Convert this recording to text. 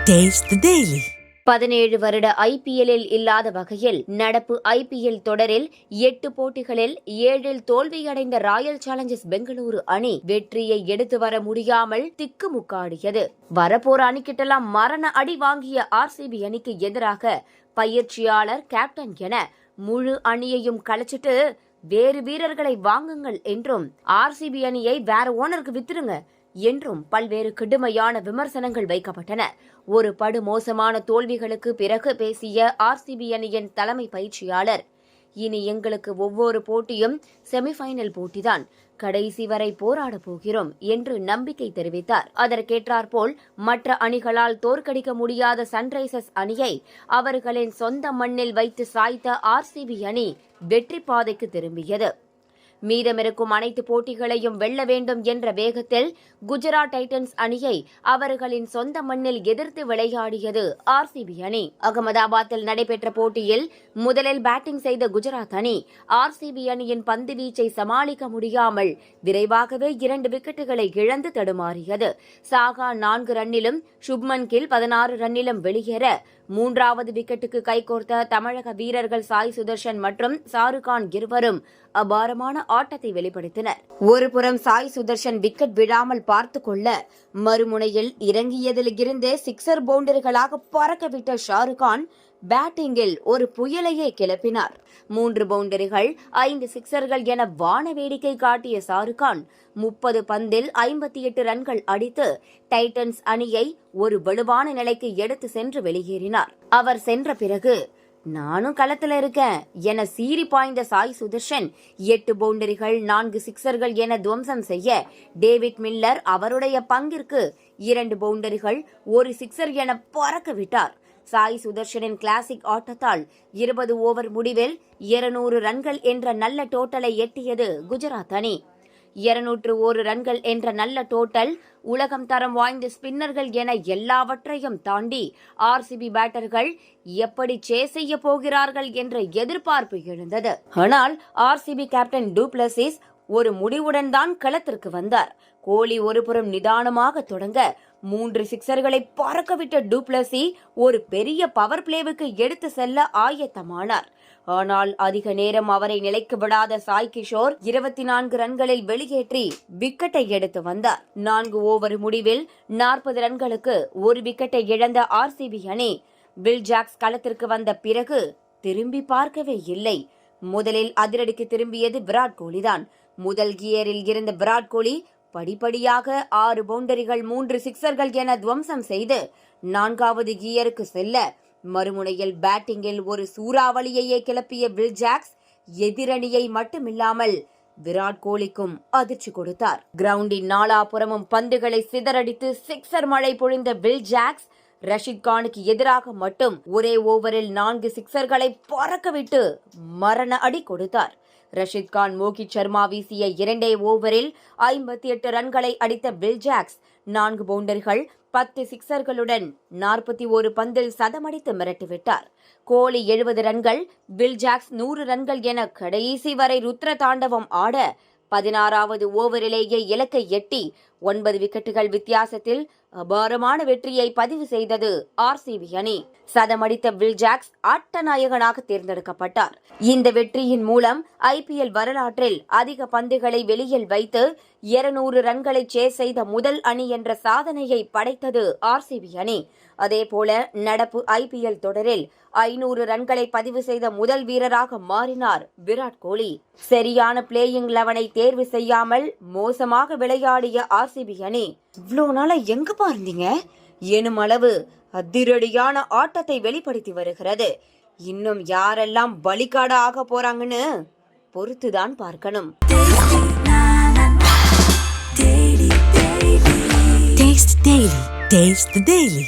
Taste the Daily. 17 வருட ஐபிஎல்லில் இல்லாத வகையில் நடப்பு ஐபிஎல் தொடரில் 8 போட்டிகளில் 7இல் தோல்வியடைந்த ராயல் சேலஞ்சர்ஸ் பெங்களூரு அணி வெற்றியை எடுத்து வர முடியாமல் திக்குமுக்காடியது. வரப்போற அணிக்கிட்டெல்லாம் மரண அடி வாங்கிய ஆர்சிபி அணிக்கு எதிராக பயிற்சியாளர், கேப்டன் என முழு அணியையும் கலைச்சிட்டு வேறு வீரர்களை வாங்குங்கள் என்றும், ஆர்சிபி அணியை வேற ஓனருக்கு வித்துருங்க என்றும் பல்வேறு கடுமையான விமர்சனங்கள் வைக்கப்பட்டன. ஒரு படுமோசமான தோல்விகளுக்கு பிறகு பேசிய ஆர்சிபி அணியின் தலைமை பயிற்சியாளர், இனி எங்களுக்கு ஒவ்வொரு போட்டியும் செமிஃபைனல் போட்டிதான், கடைசி வரை போராட போகிறோம் என்று நம்பிக்கை தெரிவித்தார். அதற்கேற்றாற்போல் மற்ற அணிகளால் தோற்கடிக்க முடியாத சன்ரைசர்ஸ் அணியை அவர்களின் சொந்த மண்ணில் வைத்து சாய்த்த ஆர்சிபி அணி வெற்றி பாதைக்கு திரும்பியது. மீதமிருக்கும் அனைத்து போட்டிகளையும் வெல்ல வேண்டும் என்ற வேகத்தில் குஜராத் டைட்டன்ஸ் அணியை அவர்களின் சொந்த மண்ணில் எதிர்த்து விளையாடியது ஆர்சிபி அணி. அகமதாபாத்தில் நடைபெற்ற போட்டியில் முதலில் பேட்டிங் செய்த குஜராத் அணி ஆர்சிபி அணியின் பந்து வீச்சை சமாளிக்க முடியாமல் விரைவாகவே 2 விக்கெட்டுகளை இழந்து தடுமாறியது. சாகா 4 ரன்னிலும் சுப்மன் கில் 16 ரன்னிலும் வெளியேற 3வது விக்கெட்டுக்கு கைகோர்த்த தமிழக வீரர்கள் சாய் சுதர்ஷன் மற்றும் ஷாருக்கான் இருவரும் அபாரமான ஆட்டத்தை வெளிப்படுத்தினர். ஒருபுறம் சாய் சுதர்ஷன் விக்கெட் விழாமல் பார்த்து கொள்ள, மறுமுனையில் இறங்கியதில் இருந்தே சிக்ஸர் பவுண்டரிகளாக பறக்கவிட்ட ஷாருக்கான் பேட்டிங்கில் ஒரு புயலையே கிளப்பினார். 3 பவுண்டரிகள், 5 சிக்ஸர்கள் என வான வேடிக்கை காட்டிய ஷாருக்கான் 30 பந்தில் 58 ரன்கள் அடித்து டைட்டன்ஸ் அணியை ஒரு வலுவான நிலைக்கு எடுத்து சென்று வெளியேறினார். அவர் சென்ற பிறகு, நானும் களத்துல இருக்கேன் என சீறி பாய்ந்த சாய் சுதர்ஷன் 8 பவுண்டரிகள், 4 சிக்ஸர்கள் என துவம்சம் செய்ய, டேவிட் மில்லர் அவருடைய பங்கிற்கு 2 பவுண்டரிகள், 1 சிக்ஸர் என பறக்க விட்டார். சாய் சுதர்ஷனின் கிளாசிக் ஆட்டத்தால் 20 ஓவர் முடிவில் 200 ரன்கள் என்ற நல்ல டோட்டலை எட்டியது குஜராத் அணி. 201 ரன்கள் என்ற நல்ல டோட்டல், உலகம் தரம் வாய்ந்த ஸ்பின்னர்கள் என எல்லாவற்றையும் தாண்டி ஆர்சிபி பேட்டர்கள் எப்படி சேஸ் செய்ய போகிறார்கள் என்ற எதிர்பார்ப்பு எழுந்தது. ஆனால் ஆர்சிபி கேப்டன் டு பிளசிஸ் ஒரு முடிவுடன் தான் களத்திற்கு வந்தார். கோலி ஒருபுறம் நிதானமாக தொடங்க 3 சிக்ஸர்களை பறக்கவிட்ட டு பிளசி ஒரு பெரிய பவர் பிளேவுக்கு எடுத்து செல்ல ஆயத்தமானார். ஆனால் அதிக நேரம் அவரை நிலைக்கு விடாத சாய் கிஷோர் 24 ரன்களில் வெளியேற்றி விக்கெட்டை எடுத்து வந்தார். 4 ஓவர் முடிவில் 40 ரன்களுக்கு 1 விக்கெட்டை இழந்த ஆர்சிபி அணி வில் ஜாக்ஸ் களத்திற்கு வந்த பிறகு திரும்பி பார்க்கவே இல்லை. முதலில் அதிரடிக்கு திரும்பியது விராட் கோலிதான். முதல் கியரில் இருந்த விராட் கோலி படிப்படியாக 6 பவுண்டரிகள், 3 சிக்ஸர்கள் என துவம்சம் செய்து 4வது கியருக்கு செல்ல, மறுமுனையில் பேட்டிங்கில் ஒரு சூறாவளியையே கிளப்பிய வில் ஜாக்ஸ் எதிரணியை மட்டுமில்லாமல் விராட் கோலிக்கும் அதிர்ச்சி கொடுத்தார். கிரவுண்டின் நாலாபுறமும் பந்துகளை சிதறடித்து சிக்ஸர் மழை பொழிந்த வில் ஜாக்ஸ் ரஷீத் கானுக்கு எதிராக மட்டும் ஒரே ஓவரில் 4 சிக்ஸர்களை பறக்கவிட்டு மரண அடி கொடுத்தார். ரஷீத் கான், மோகித் சர்மா வீசிய 2 ஓவரில் 58 ரன்களை அடித்த வில் ஜாக்ஸ் 4 பவுண்டர்கள், 10 சிக்ஸர்களுடன் 41 பந்தில் சதமடித்து மிரட்டிவிட்டார். கோலி 70 ரன்கள், வில் ஜாக்ஸ் 100 ரன்கள் என கடைசி வரை ருத்ர தாண்டவம் ஆட 16வது ஓவரிலேயே இலக்கை எட்டி 9 விக்கெட்டுகள் வித்தியாசத்தில் அபாரமான வெற்றியை பதிவு செய்தது ஆர்சிபி அணி. சதமடித்த வில் ஜாக்ஸ் ஆட்டநாயகனாக தேர்ந்தெடுக்கப்பட்டார். இந்த வெற்றியின் மூலம் ஐபிஎல் வரலாற்றில் அதிக பந்துகளை வெளியில் வைத்து 200 ரன்களை சேஸ் செய்த முதல் அணி என்ற சாதனையை படைத்தது ஆர்சிபி அணி. அதேபோல நடப்பு ஐபிஎல் தொடரில் 500 ரன்களை பதிவு செய்த முதல் வீரராக மாறினார் விராட் கோலி. சரியான பிளேயிங் 11ஐ தேர்வு செய்யாமல் மோசமாக விளையாடிய ஆர்சிபி அணி இவ்வளோ நாளா எங்க பாருந்தீங்க எனும் அளவு அதிரடியான ஆட்டத்தை வெளிப்படுத்தி வருகிறது. இன்னும் யாரெல்லாம் பலிகாடா ஆக போறாங்கன்னு பொறுத்துதான் பார்க்கணும். Taste the Daily.